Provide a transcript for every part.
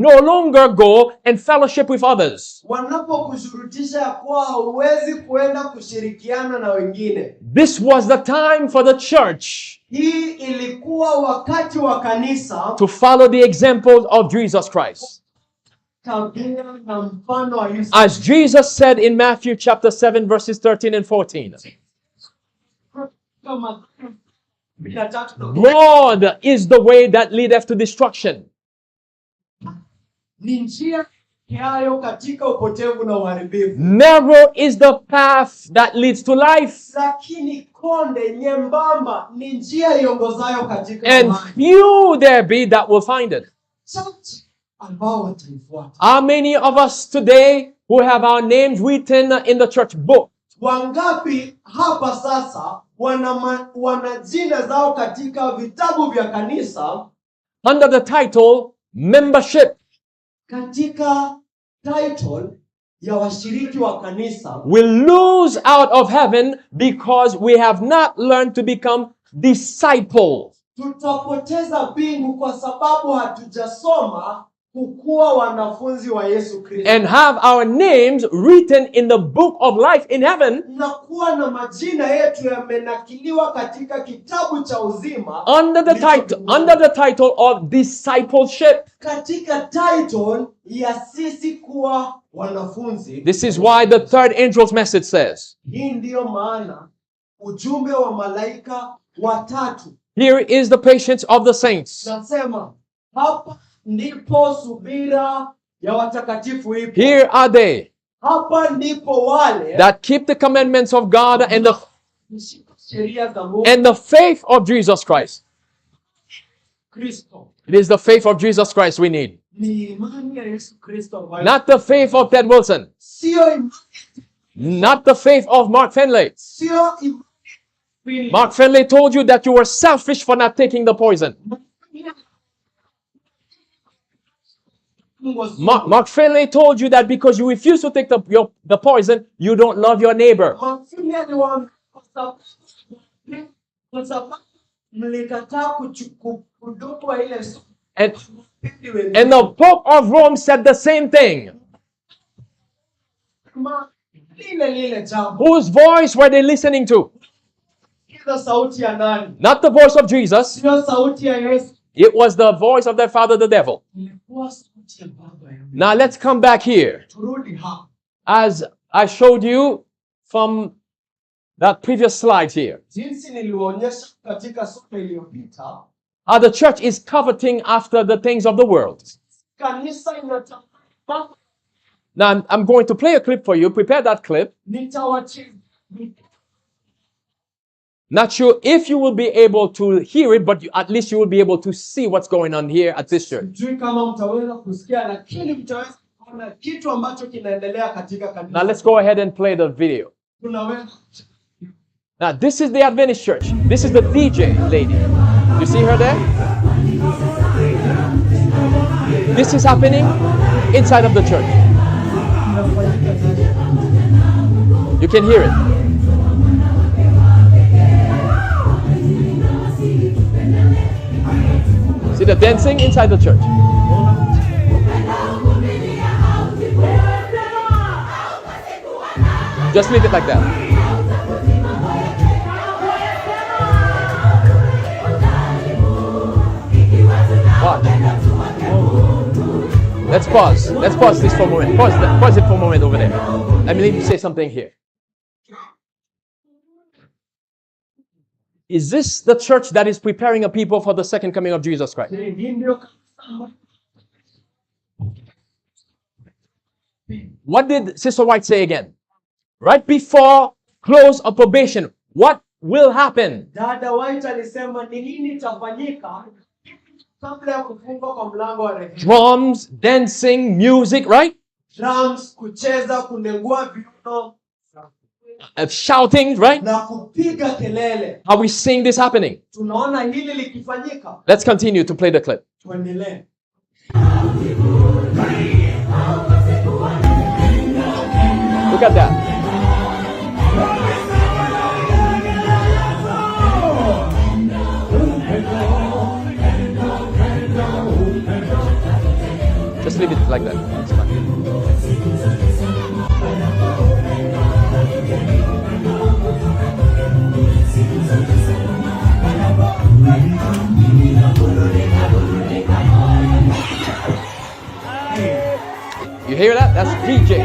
no longer go and fellowship with others. This was the time for the church to follow the example of Jesus Christ. As Jesus said in Matthew chapter 7 verses 13 and 14. Broad is the way that leadeth to destruction. Narrow is the path that leads to life. And few there be that will find it. How many of us today who have our names written in the church book? Wangapi hapa sasa wana jina zao katika vitabu vya kanisa under the title membership. Katika title ya washiriki wa kanisa, will lose out of heaven because we have not learned to become disciples. Tutapoteza mbingu kwa sababu hatujasoma kukuwa wanafunzi wa Yesu Kristo. And have our names written in the book of life in heaven. Na kuwa na majina yetu yamenakiliwa katika kitabu cha uzima. Under the title of discipleship. Katika title ya sisi kuwa wanafunzi. This is why the third angel's message says. Hii ndio maana ujumbe wa malaika watatu. Here is the patience of the saints. Nasema hapa ndipo subira ya watakatifu ipo. Here are they hapa ndipo wale that keep the commandments of God and the faith of Jesus Christ. It is the faith of Jesus Christ we need. Not the faith of Ted Wilson. Not the faith of Mark Finlay. Mark Finlay told you that you were selfish for not taking the poison. Mark Finlay told you that because you refuse to take the poison, you don't love your neighbor. And the Pope of Rome said the same thing. Whose voice were they listening to? Not the voice of Jesus. It was the voice of their father, the devil. Now let's come back here. As I showed you from that previous slide here. How the church is coveting after the things of the world. Now I'm going to play a clip for you. Prepare that clip. Not sure if you will be able to hear it, but at least you will be able to see what's going on here at this church. Now let's go ahead and play the video. Now this is the Adventist church. This is the DJ lady. You see her there? This is happening inside of the church. You can hear it. See the dancing inside the church. Just leave it like that. Watch. Let's pause. Let's pause this for a moment. Pause it for a moment over there. Let me say something here. Is this the church that is preparing a people for the second coming of Jesus Christ? What did Sister White say again? Right before close of probation, what will happen? Dada White alisema ni nini itafanyika kabla ya kufungwa kwa mlango wa rehema. Drums, dancing, music, right? Drums, kucheza, kunengua viuno. Shouting, right? Are we seeing this happening? Let's continue to play the clip. Look at that. Just leave it like that. It's fine. You hear that? That's DJ.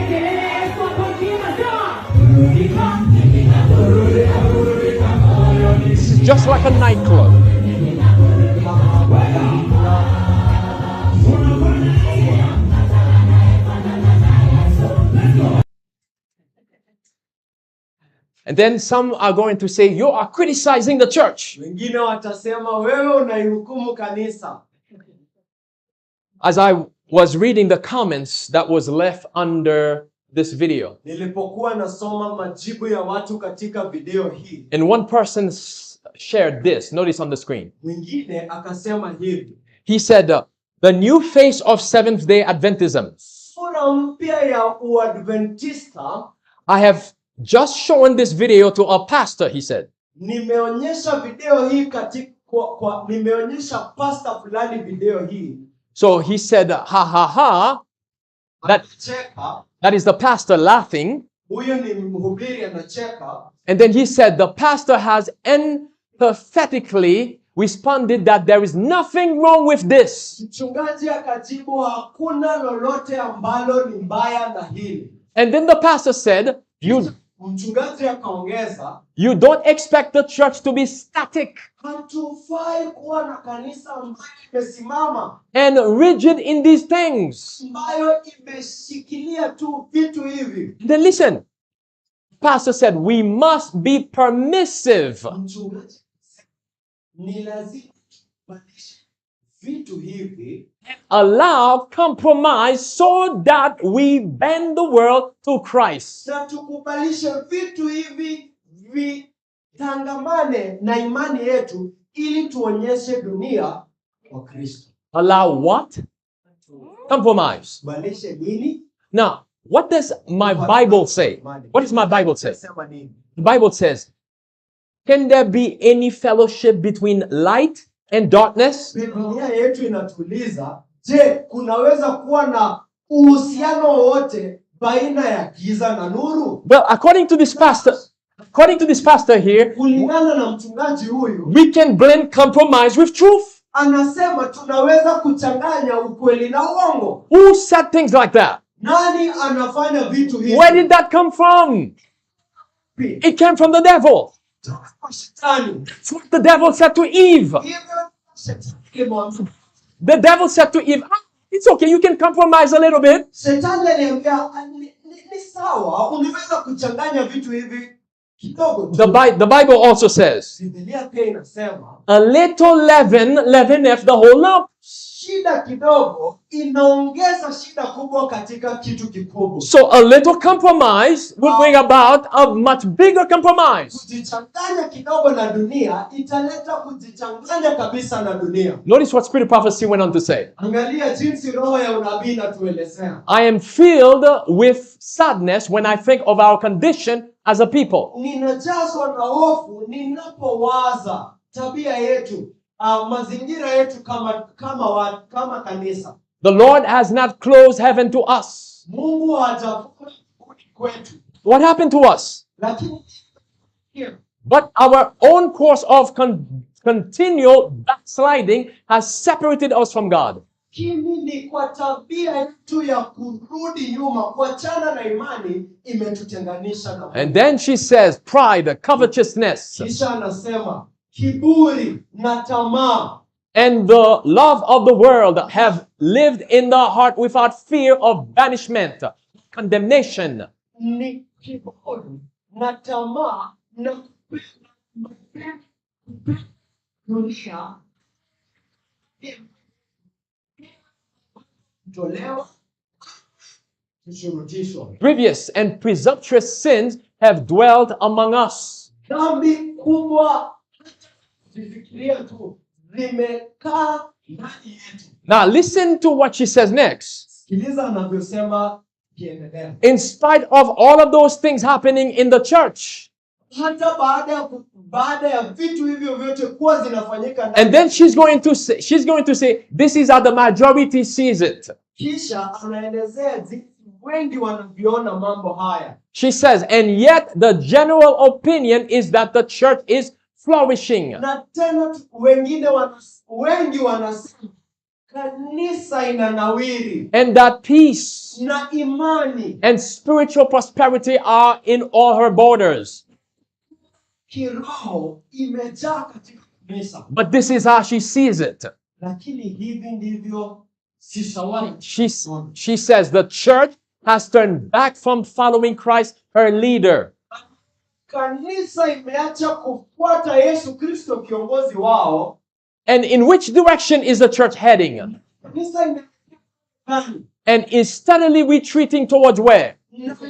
This is just like a nightclub. And then some are going to say, you are criticizing the church. As I was reading the comments that was left under this video, and one person shared this. Notice on the screen. He said, the new face of Seventh-day Adventism. I have just shown this video to a pastor, he said. So he said, ha ha ha, that is the pastor laughing. And then he said, the pastor has empathetically responded that there is nothing wrong with this. And then the pastor said, you don't expect the church to be static and rigid in these things. Then listen, pastor said, we must be permissive. Allow compromise so that we bend the world to Christ. Allow what? Compromise. Now, what does my Bible say? What does my Bible say? The Bible says, can there be any fellowship between light and darkness? Well, according to this pastor here, we can blend compromise with truth. Who said things like that? Where did that come from? It came from the devil. That's what the devil said to Eve. The devil said to Eve, it's okay, you can compromise a little bit. The Bible also says, a little leaven leaveneth the whole lump. So a little compromise will bring about a much bigger compromise. Notice what Spirit of Prophecy went on to say. I am filled with sadness when I think of our condition as a people. The Lord has not closed heaven to us. What happened to us? But our own course of continual backsliding has separated us from God. And then she says, pride, covetousness, and the love of the world have lived in the heart without fear of banishment, condemnation. Grievous and presumptuous sins have dwelt among us. Now listen to what she says next. In spite of all of those things happening in the church. And then she's going to say, this is how the majority sees it. Kisha anaelezea jinsi wengi wanavyoona mambo haya. She says, and yet the general opinion is that the church is flourishing. Na tena wengi wanasema kanisa inanawiri. And that peace Na imani and spiritual prosperity are in all her borders. kiroho imejaa katika kanisa. But this is how she sees it. Lakini hivi ndivyo sisawai. She says the church has turned back from following Christ, her leader. Kanisa imeacha kufuata Yesu Kristo kiongozi wao. And in which direction is the church heading? Kanisa and is steadily retreating towards where? Egypt?